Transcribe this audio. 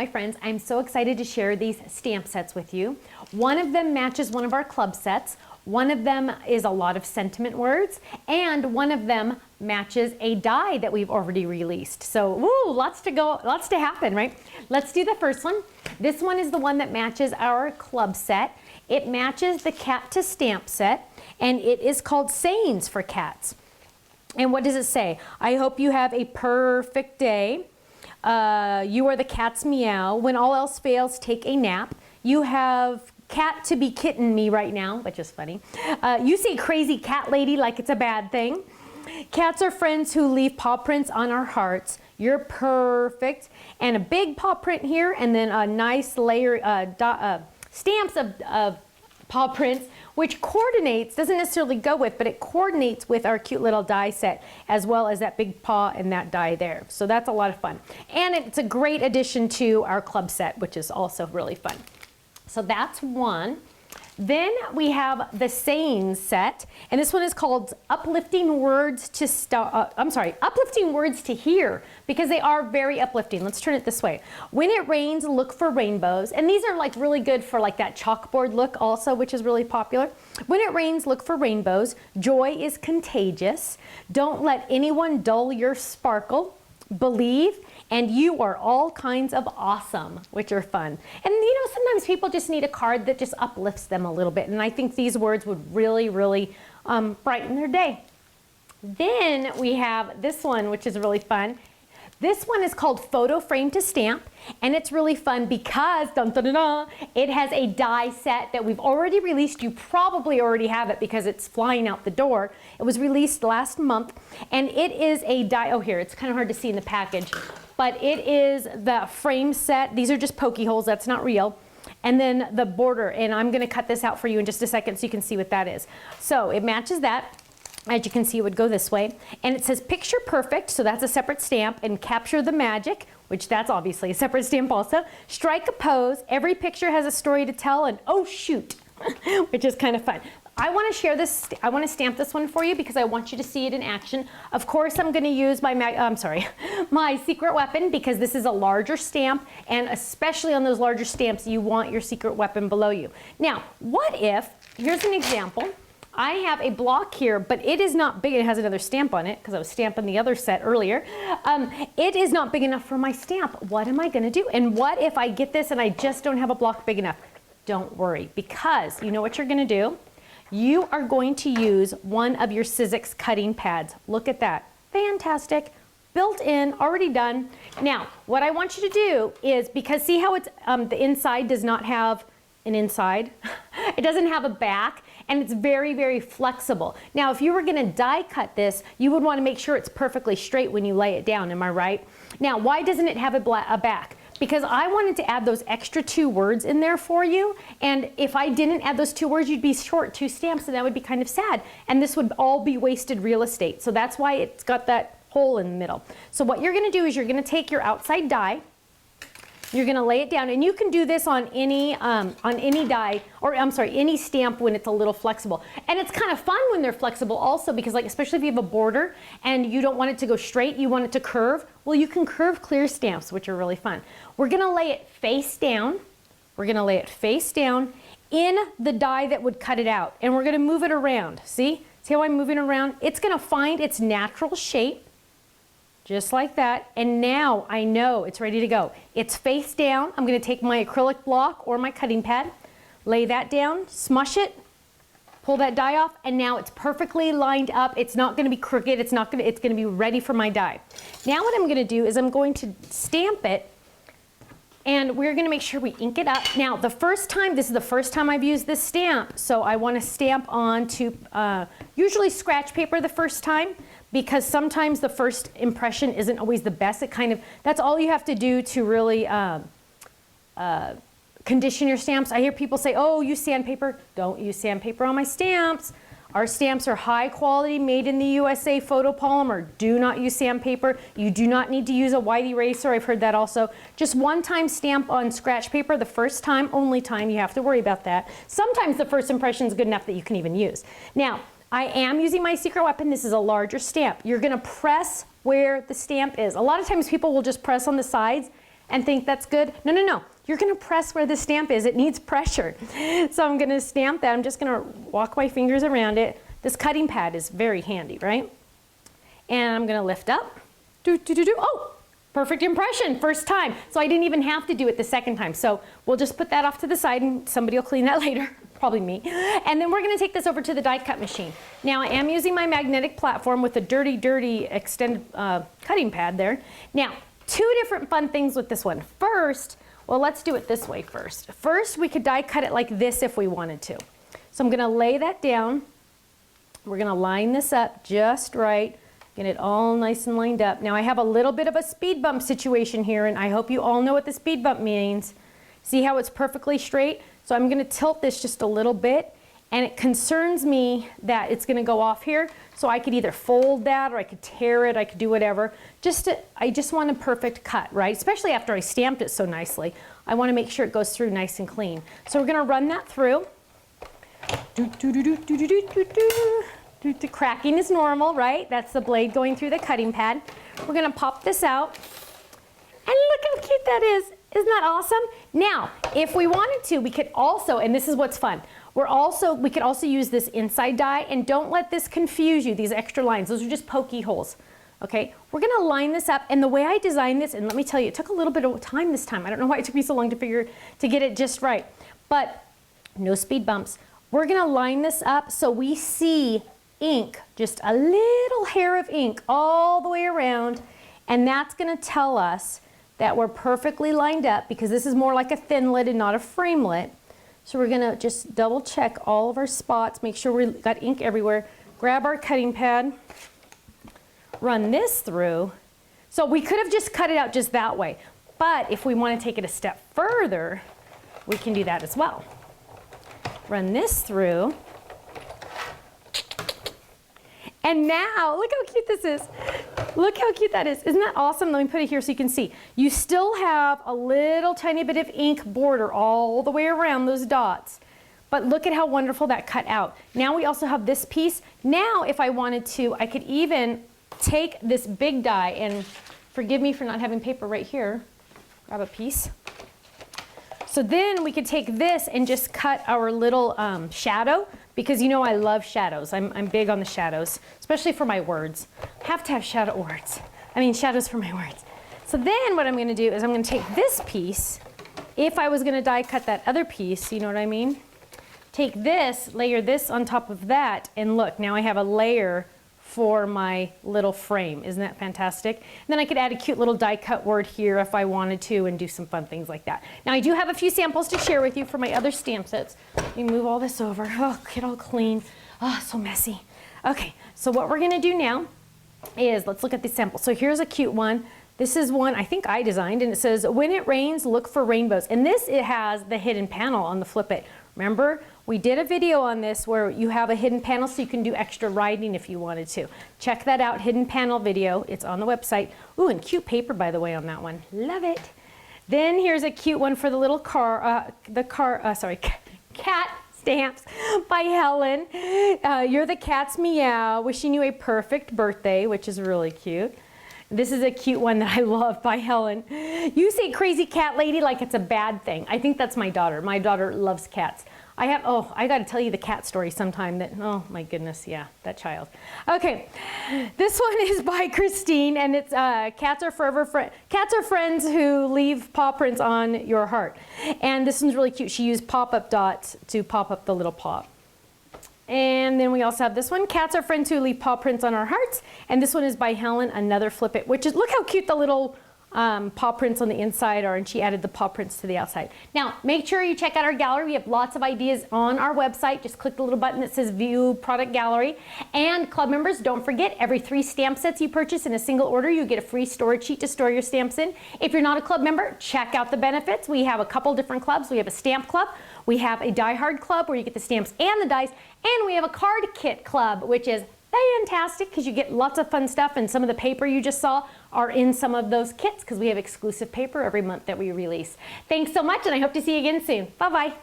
friends, I'm so excited to share these stamp sets with you. One of them matches one of our club sets. One of them is a lot of sentiment words, and one of them matches a die that we've already released. So, woo, lots to happen, right? Let's do the first one. This one is the one that matches our club set. It matches the cat to stamp set, and it is called Sayings for Cats. And what does it say? I hope you have a perfect day. You are the cat's meow. When all else fails, take a nap. You have cat to be kitten me right now, which is funny. You say crazy cat lady like it's a bad thing. Cats are friends who leave paw prints on our hearts. You're perfect. And a big paw print here, and then a nice layer, stamps of paw prints, which coordinates, doesn't necessarily go with, but it coordinates with our cute little die set, as well as that big paw and that die there. So that's a lot of fun. And it's a great addition to our club set, which is also really fun. So that's one. Then we have the Sayings set, and this one is called Uplifting Words to Uplifting Words to Hear, because they are very uplifting. Let's turn it this way. When it rains, look for rainbows. And these are like really good for like that chalkboard look also, which is really popular. When it rains, look for rainbows. Joy is contagious. Don't let anyone dull your sparkle. Believe. And you are all kinds of awesome, which are fun. And you know, sometimes people just need a card that just uplifts them a little bit. And I think these words would really, really brighten their day. Then we have this one, which is really fun. This one is called Photo Frame to Stamp, and it's really fun because dun, dun, dun, dun, it has a die set that we've already released. You probably already have it because it's flying out the door. It was released last month, and it is a die. Oh, here, it's kind of hard to see in the package, but it is the frame set. These are just pokey holes. That's not real. And then the border, and I'm going to cut this out for you in just a second so you can see what that is. So it matches that. As you can see, it would go this way. And it says Picture Perfect, so that's a separate stamp, and Capture the Magic, which that's obviously a separate stamp also. Strike a pose. Every picture has a story to tell, and oh shoot, which is kind of fun. I want to share this, I want to stamp this one for you because I want you to see it in action. Of course, I'm going to use my, my secret weapon because this is a larger stamp, and especially on those larger stamps, you want your secret weapon below you. Now, what if, here's an example. I have a block here, but it is not big. It has another stamp on it because I was stamping the other set earlier. It is not big enough for my stamp. What am I going to do? And what if I get this and I just don't have a block big enough? Don't worry, because you know what you're going to do? You are going to use one of your Sizzix cutting pads. Look at that. Fantastic. Built in, already done. Now, what I want you to do is, because see how it's the inside does not have an inside? It doesn't have a back. And it's very, very flexible. Now, if you were gonna die cut this, you would wanna make sure it's perfectly straight when you lay it down, am I right? Now, why doesn't it have a back? Because I wanted to add those extra 2 words in there for you, and if I didn't add those 2 words, you'd be short 2 stamps, and that would be kind of sad. And this would all be wasted real estate. So that's why it's got that hole in the middle. So what you're gonna do is you're gonna take your outside die, you're going to lay it down, and you can do this on any die, or I'm sorry, any stamp when it's a little flexible. And it's kind of fun when they're flexible also, because like especially if you have a border and you don't want it to go straight, you want it to curve. Well, you can curve clear stamps, which are really fun. We're going to lay it face down. We're going to lay it face down in the die that would cut it out, and we're going to move it around. See how I'm moving around? It's going to find its natural shape. Just like that, and now I know it's ready to go. It's face down. I'm going to take my acrylic block or my cutting pad, lay that down, smush it, pull that die off, and now it's perfectly lined up. It's not going to be crooked. It's going to be ready for my die. Now what I'm going to do is I'm going to stamp it, and we're going to make sure we ink it up. Now the first time, this is the first time I've used this stamp, so I want to stamp onto usually scratch paper the first time, because sometimes the first impression isn't always the best. That's all you have to do to really condition your stamps. I hear people say, oh, use sandpaper. Don't use sandpaper on my stamps. Our stamps are high quality, made in the USA photopolymer. Do not use sandpaper. You do not need to use a white eraser. I've heard that also. Just one time stamp on scratch paper, the first time, only time you have to worry about that. Sometimes the first impression is good enough that you can even use. Now, I am using my secret weapon. This is a larger stamp. You're going to press where the stamp is. A lot of times people will just press on the sides and think that's good. No, no, no. You're gonna press where the stamp is. It needs pressure. So I'm gonna stamp that. I'm just gonna walk my fingers around it. This cutting pad is very handy, right? And I'm gonna lift up. Oh, perfect impression, first time. So I didn't even have to do it the second time. So we'll just put that off to the side and somebody will clean that later, probably me. And then we're gonna take this over to the die cut machine. Now I am using my magnetic platform with a dirty extended cutting pad there. Now, two different fun things with this one. First, well, let's do it this way first. First, we could die cut it like this if we wanted to. So I'm gonna lay that down. We're gonna line this up just right, get it all nice and lined up. Now I have a little bit of a speed bump situation here, and I hope you all know what the speed bump means. See how it's perfectly straight? So I'm gonna tilt this just a little bit, and it concerns me that it's gonna go off here. So I could either fold that or I could tear it, I could do whatever. I just want a perfect cut, right? Especially after I stamped it so nicely. I wanna make sure it goes through nice and clean. So we're gonna run that through. The cracking is normal, right? That's the blade going through the cutting pad. We're gonna pop this out. And look how cute that is. Isn't that awesome? Now, if we wanted to, we could also, and this is what's fun, we could also use this inside die, and don't let this confuse you, these extra lines. Those are just pokey holes, okay? We're gonna line this up, and the way I designed this, and let me tell you, it took a little bit of time this time. I don't know why it took me so long to get it just right, but no speed bumps. We're gonna line this up so we see ink, just a little hair of ink all the way around, and that's gonna tell us that we're perfectly lined up, because this is more like a thinlet and not a framelit. So we're gonna just double check all of our spots, make sure we've got ink everywhere, grab our cutting pad, run this through. So we could have just cut it out just that way, but if we wanna take it a step further, we can do that as well. Run this through. And now, look how cute this is. Look how cute that is. Isn't that awesome? Let me put it here so you can see. You still have a little tiny bit of ink border all the way around those dots. But look at how wonderful that cut out. Now we also have this piece. Now, if I wanted to, I could even take this big die, and forgive me for not having paper right here. Grab a piece. So then we could take this and just cut our little shadow, because you know I love shadows. I'm big on the shadows, especially for my words. I have to have shadows for my words. So then what I'm gonna do is I'm gonna take this piece. If I was gonna die cut that other piece, you know what I mean? Take this, layer this on top of that, and look, now I have a layer for my little frame. Isn't that fantastic? And then I could add a cute little die cut word here if I wanted to, and do some fun things like that. Now I do have a few samples to share with you for my other stamp sets. Let me move all this over. Oh, get all clean. Oh, so messy. Okay, so what we're gonna do now is, let's look at these samples. So here's a cute one. This is one I think I designed, and it says, when it rains, look for rainbows. And this, it has the hidden panel on the Flip It. Remember, we did a video on this where you have a hidden panel so you can do extra writing if you wanted to. Check that out, hidden panel video. It's on the website. Ooh, and cute paper, by the way, on that one. Love it. Then here's a cute one for the little cat stamps by Helen. You're the cat's meow, wishing you a perfect birthday, which is really cute. This is a cute one that I love by Helen. You say crazy cat lady like it's a bad thing. I think that's my daughter. My daughter loves cats. I got to tell you the cat story sometime that, oh my goodness, yeah, that child. Okay, this one is by Christine, and it's cats are friends who leave paw prints on your heart. And this one's really cute. She used pop-up dots to pop up the little paw. And then we also have this one, cats are friends who leave paw prints on our hearts. And this one is by Helen, another Flip It, which is, look how cute the little paw prints on the inside are, and she added the paw prints to the outside. Now, make sure you check out our gallery. We have lots of ideas on our website. Just click the little button that says View Product Gallery. And club members, don't forget, every 3 stamp sets you purchase in a single order, you get a free storage sheet to store your stamps in. If you're not a club member, check out the benefits. We have a couple different clubs. We have a stamp club. We have a Die Hard club where you get the stamps and the dies. And we have a card kit club, which is fantastic because you get lots of fun stuff, and some of the paper you just saw are in some of those kits because we have exclusive paper every month that we release. Thanks so much, and I hope to see you again soon. Bye-bye.